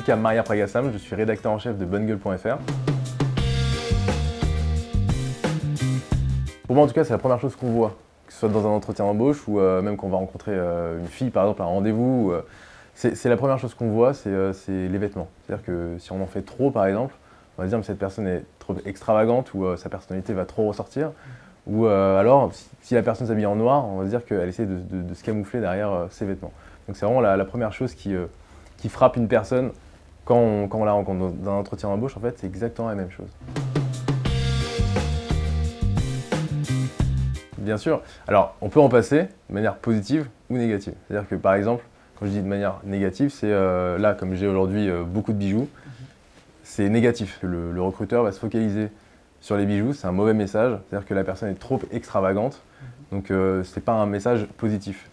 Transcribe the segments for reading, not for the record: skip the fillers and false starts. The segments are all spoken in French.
Lucas Maria Pragassam, je suis rédacteur en chef de bonnegueule.fr. Pour moi en tout cas c'est la première chose qu'on voit, que ce soit dans un entretien d'embauche ou même quand on va rencontrer une fille par exemple à un rendez-vous. C'est la première chose qu'on voit, c'est les vêtements. C'est-à-dire que si on en fait trop par exemple, on va dire que cette personne est trop extravagante ou sa personnalité va trop ressortir. Ou alors si la personne s'habille en noir, on va dire qu'elle essaie de se camoufler derrière ses vêtements. Donc c'est vraiment la première chose qui frappe une personne quand on la rencontre. Dans un entretien d'embauche, en fait, c'est exactement la même chose. Bien sûr. Alors, on peut en passer de manière positive ou négative. C'est-à-dire que, par exemple, quand je dis de manière négative, c'est là, comme j'ai aujourd'hui beaucoup de bijoux, c'est négatif. Le recruteur va se focaliser sur les bijoux, c'est un mauvais message. C'est-à-dire que la personne est trop extravagante, donc ce n'est pas un message positif.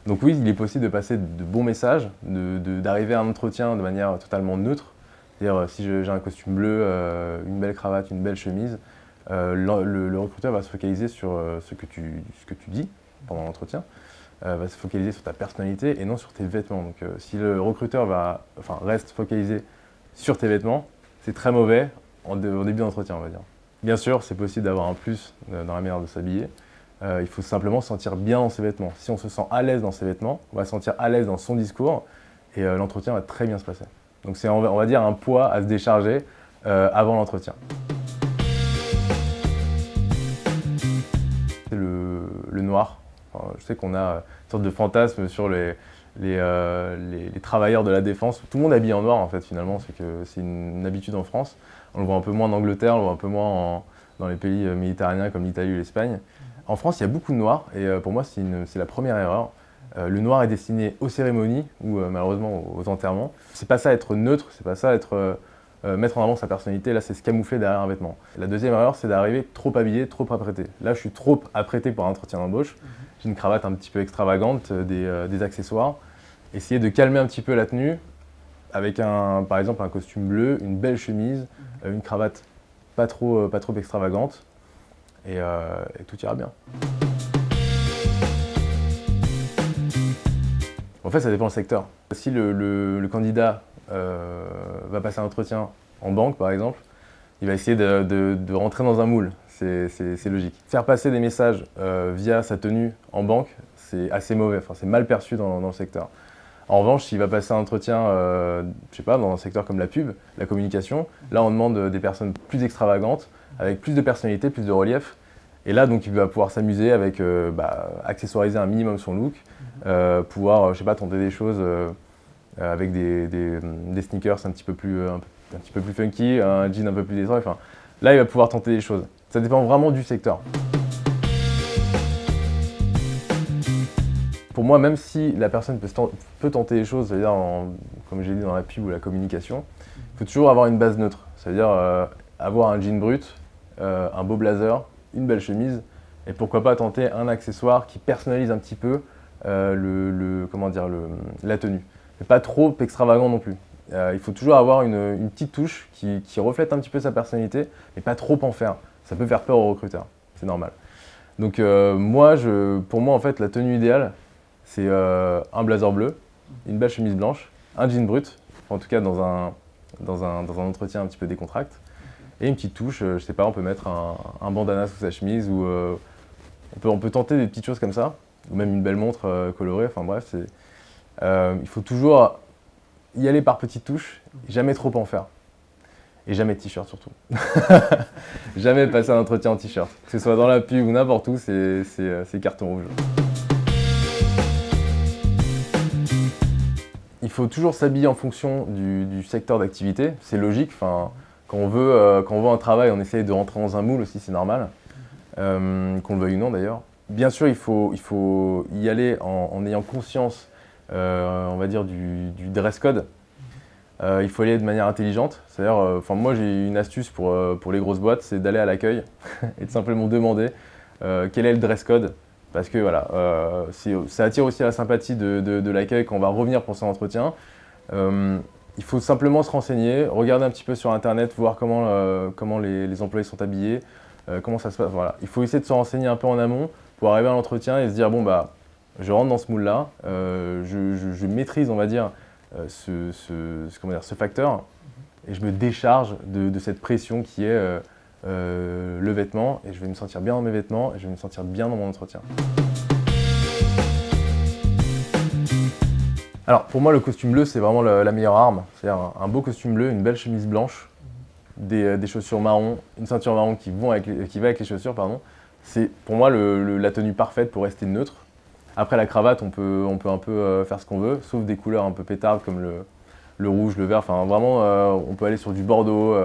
Donc oui, il est possible de passer de bons messages, d'arriver à un entretien de manière totalement neutre. C'est-à-dire si j'ai un costume bleu, une belle cravate, une belle chemise, le recruteur va se focaliser sur ce que tu dis pendant l'entretien, va se focaliser sur ta personnalité et non sur tes vêtements. Donc si le recruteur reste focalisé sur tes vêtements, c'est très mauvais au début d'entretien, on va dire. Bien sûr, c'est possible d'avoir un plus dans la manière de s'habiller. Il faut simplement se sentir bien dans ses vêtements. Si on se sent à l'aise dans ses vêtements, on va se sentir à l'aise dans son discours et l'entretien va très bien se passer. Donc c'est, on va dire, un poids à se décharger avant l'entretien. C'est le noir. Enfin, je sais qu'on a une sorte de fantasme sur les travailleurs de la défense. Tout le monde est habillé en noir en fait finalement, c'est une habitude en France. On le voit un peu moins en Angleterre, on le voit un peu moins dans les pays méditerranéens comme l'Italie ou l'Espagne. En France, il y a beaucoup de noir et pour moi, c'est la première erreur. Le noir est destiné aux cérémonies ou malheureusement aux enterrements. C'est pas ça être neutre, c'est pas ça être mettre en avant sa personnalité. Là, c'est se camoufler derrière un vêtement. La deuxième erreur, c'est d'arriver trop habillé, trop apprêté. Là, je suis trop apprêté pour un entretien d'embauche. J'ai une cravate un petit peu extravagante, des accessoires. Essayer de calmer un petit peu la tenue avec par exemple un costume bleu, une belle chemise, une cravate pas trop extravagante. Et tout ira bien. En fait, ça dépend du secteur. Si le candidat va passer un entretien en banque, par exemple, il va essayer de rentrer dans un moule. C'est logique. Faire passer des messages via sa tenue en banque, c'est assez mauvais. Enfin, c'est mal perçu dans le secteur. En revanche, s'il va passer un entretien, je sais pas, dans un secteur comme la pub, la communication, là on demande des personnes plus extravagantes, avec plus de personnalité, plus de relief. Et là, donc, il va pouvoir s'amuser avec accessoiriser un minimum son look, pouvoir, je sais pas, tenter des choses avec des sneakers un petit peu plus funky, un jean un peu plus désolé. Enfin, là, il va pouvoir tenter des choses. Ça dépend vraiment du secteur. Pour moi, même si la personne peut tenter des choses, c'est-à-dire, comme j'ai dit dans la pub ou la communication, il faut toujours avoir une base neutre. C'est-à-dire avoir un jean brut, un beau blazer, une belle chemise, et pourquoi pas tenter un accessoire qui personnalise un petit peu la tenue. Mais pas trop extravagant non plus. Il faut toujours avoir une petite touche qui reflète un petit peu sa personnalité, mais pas trop en faire. Ça peut faire peur aux recruteurs, c'est normal. Donc pour moi, en fait, la tenue idéale, c'est un blazer bleu, une belle chemise blanche, un jean brut, en tout cas dans un entretien un petit peu décontracté, et une petite touche, je sais pas, on peut mettre un bandana sous sa chemise, ou on peut tenter des petites choses comme ça, ou même une belle montre colorée, enfin bref, il faut toujours y aller par petites touches, jamais trop en faire. Et jamais de t-shirt surtout. Jamais passer un entretien en t-shirt. Que ce soit dans la pub ou n'importe où, c'est carton rouge. Il faut toujours s'habiller en fonction du secteur d'activité. C'est logique. Enfin, quand on veut un travail, on essaye de rentrer dans un moule aussi, c'est normal. Qu'on le veuille ou non d'ailleurs. Bien sûr, il faut y aller en ayant conscience, on va dire, du dress code. Il faut aller de manière intelligente. C'est-à-dire, moi j'ai une astuce pour les grosses boîtes, c'est d'aller à l'accueil et de simplement demander quel est le dress code. Parce que voilà, ça attire aussi la sympathie de l'accueil quand on va revenir pour son entretien. Il faut simplement se renseigner, regarder un petit peu sur internet, voir comment les employés sont habillés, comment ça se passe. Voilà. Il faut essayer de se renseigner un peu en amont pour arriver à l'entretien et se dire bon bah je rentre dans ce moule-là, je maîtrise, on va dire, comment dire, ce facteur et je me décharge de cette pression qui est le vêtement et je vais me sentir bien dans mes vêtements et je vais me sentir bien dans mon entretien. Alors pour moi le costume bleu c'est vraiment la meilleure arme, c'est-à-dire un beau costume bleu, une belle chemise blanche, des chaussures marron, une ceinture marron qui va avec les chaussures, pardon. C'est pour moi la tenue parfaite pour rester neutre. Après la cravate on peut un peu faire ce qu'on veut, sauf des couleurs un peu pétardes comme le rouge, le vert, enfin vraiment on peut aller sur du bordeaux,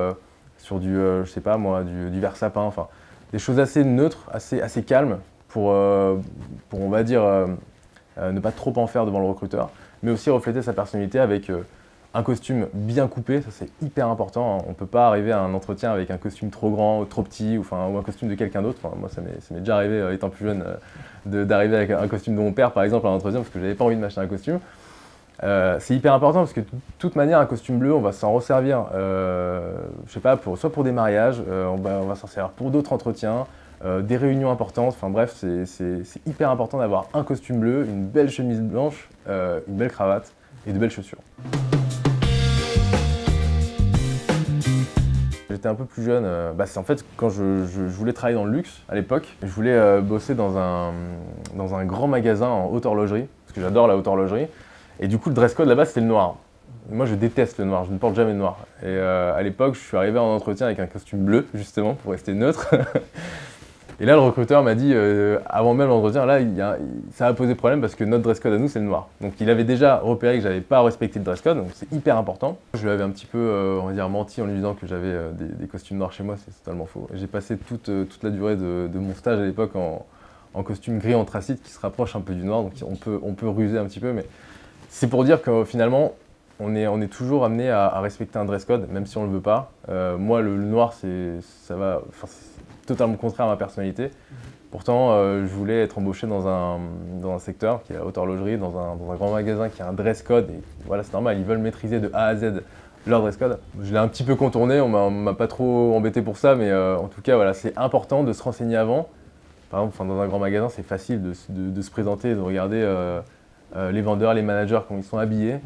sur du, je sais pas moi, du vert sapin, enfin des choses assez neutres, assez calmes pour on va dire ne pas trop en faire devant le recruteur, mais aussi refléter sa personnalité avec un costume bien coupé, ça c'est hyper important, hein. On ne peut pas arriver à un entretien avec un costume trop grand ou trop petit ou un costume de quelqu'un d'autre. Moi ça m'est déjà arrivé étant plus jeune d'arriver avec un costume de mon père par exemple à un entretien parce que j'avais pas envie de m'acheter un costume. C'est hyper important parce que de toute manière un costume bleu on va s'en resservir, je sais pas, soit pour des mariages, on va s'en servir pour d'autres entretiens, des réunions importantes, enfin bref c'est hyper important d'avoir un costume bleu, une belle chemise blanche, une belle cravate et de belles chaussures. J'étais un peu plus jeune, c'est en fait quand je voulais travailler dans le luxe à l'époque, je voulais bosser dans un grand magasin en haute horlogerie, parce que j'adore la haute horlogerie, et du coup le dress code là-bas c'était le noir. Moi je déteste le noir, je ne porte jamais de noir. Et à l'époque je suis arrivé en entretien avec un costume bleu justement pour rester neutre. Et là le recruteur m'a dit, avant même l'entretien, là ça a posé problème parce que notre dress code à nous c'est le noir. Donc il avait déjà repéré que j'avais pas respecté le dress code, donc c'est hyper important. Je lui avais un petit peu, on va dire, menti en lui disant que j'avais des costumes noirs chez moi, c'est totalement faux. J'ai passé toute la durée de mon stage à l'époque en costume gris anthracite qui se rapproche un peu du noir, donc on peut ruser un petit peu, mais c'est pour dire que finalement on est toujours amené à respecter un dress code, même si on le veut pas. Moi le noir c'est totalement contraire à ma personnalité. Pourtant, je voulais être embauché dans un secteur qui est la haute horlogerie, dans un grand magasin qui a un dress code. Et voilà, c'est normal, ils veulent maîtriser de A à Z leur dress code. Je l'ai un petit peu contourné, on m'a pas trop embêté pour ça, mais en tout cas, voilà, c'est important de se renseigner avant. Par exemple, dans un grand magasin, c'est facile de se présenter, de regarder les vendeurs, les managers, comment ils sont habillés.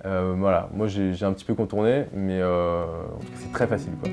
Voilà, moi j'ai un petit peu contourné, mais c'est très facile, quoi.